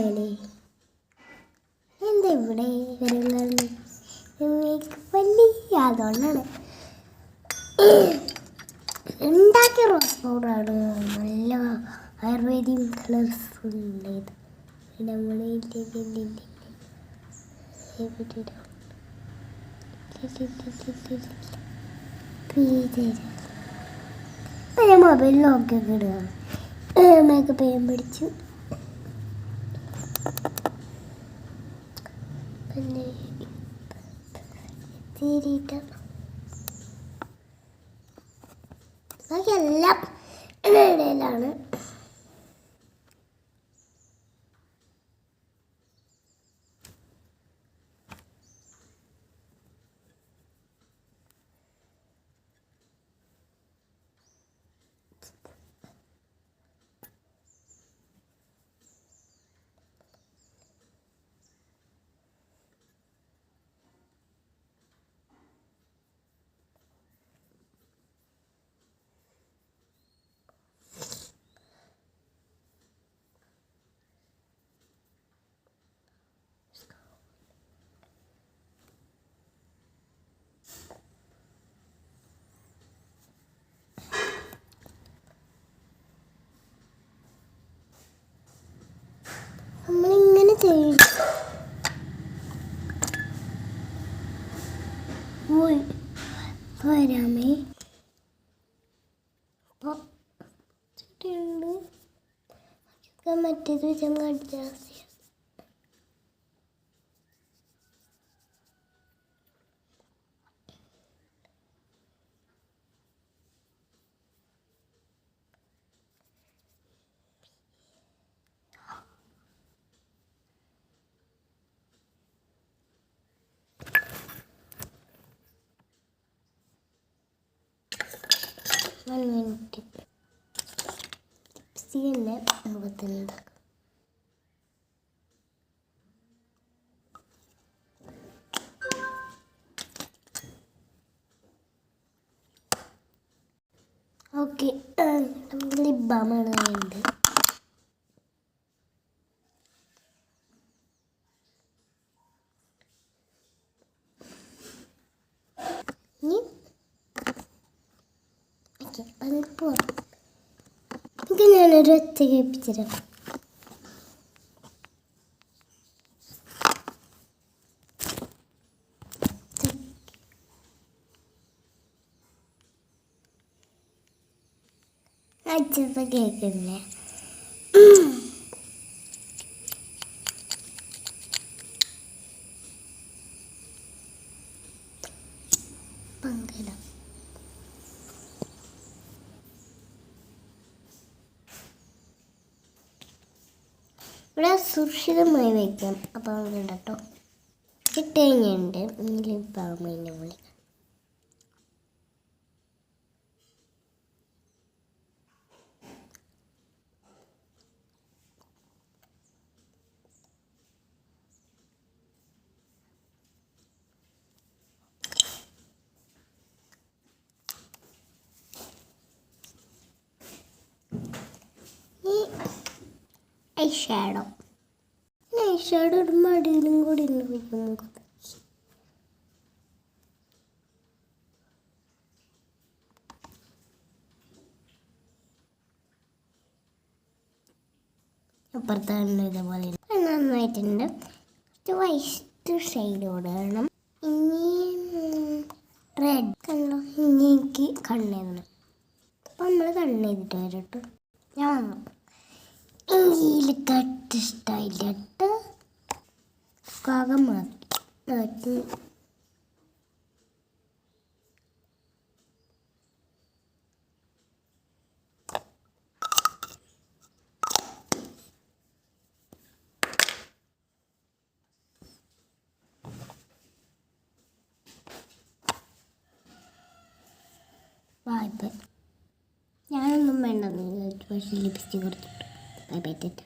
മേക്കപ്പാണ്. എന്താ ഇവിടെ മേക്കപ്പല്ലേ? അതുകൊണ്ടാണ് ഉണ്ടാക്കിയ റോസ് പൗഡറാണ്. നല്ല ആയുർവേദിക് കളേഴ്സ് ഉണ്ടായത്. നമ്മൾ ഞാൻ മൊബൈലിൽ നോക്കിയൊക്കെ ഇടുക. മേക്കപ്പ് ചെയ്യാൻ പഠിച്ചു. പിന്നെ ബാക്കിയെല്ലാം ഇടയിലാണ്. നമ്മളിങ്ങനെ ചെയ്യും. വരാമേ മറ്റേത് വെച്ചാൽ അഡ്ജസ്റ്റ് ചെയ്യാം. One minute. ലിപ്സ്റ്റിക്കിൻ്റെ മുഖത്തുണ്ടാക്കും. ഓക്കെ, നമുക്ക് ലിപ് ബാമാണ് വേണ്ടത്. ഇത് ഞാനൊരു ഒറ്റ കേൾപ്പിച്ചിരാം. അച്ഛപ്പം കേൾക്കില്ലേ? പങ്കലം ഇവിടെ സുരക്ഷിതമായി വയ്ക്കാം. അപ്പോൾ കേട്ടോ കിട്ടുകയുണ്ട്. ലിപ് ബാമിൻ്റെ വിളി ഐഷാഡോ. ഐഷാഡോ ഇടുമ്പോൾ അടിയിലും കൂടി വയ്ക്കും. അപ്പുറത്താണ് ഇതേപോലെ നന്നായിട്ടുണ്ട്. കുറച്ച് വൈറ്റ് ഷെയ്ഡ് കൊടുക്കണം. ഇനി റെഡ് കണ്ടോ? ഇനി എനിക്ക് കണ്ണെഴുതണം. അപ്പം നമ്മൾ കണ്ണെഴുതിട്ട് വരട്ടോ. ഞാൻ വന്നു ഇതിൽ കട്ട് ഇഷ്ടമായില്ല. കാകം മാറ്റി ഞാനൊന്നും വേണ്ടെന്ന് വിചാരിച്ചു. പക്ഷേ ലിപ്സ്റ്റിക് കൊടുത്തിട്ടു. Bye bye.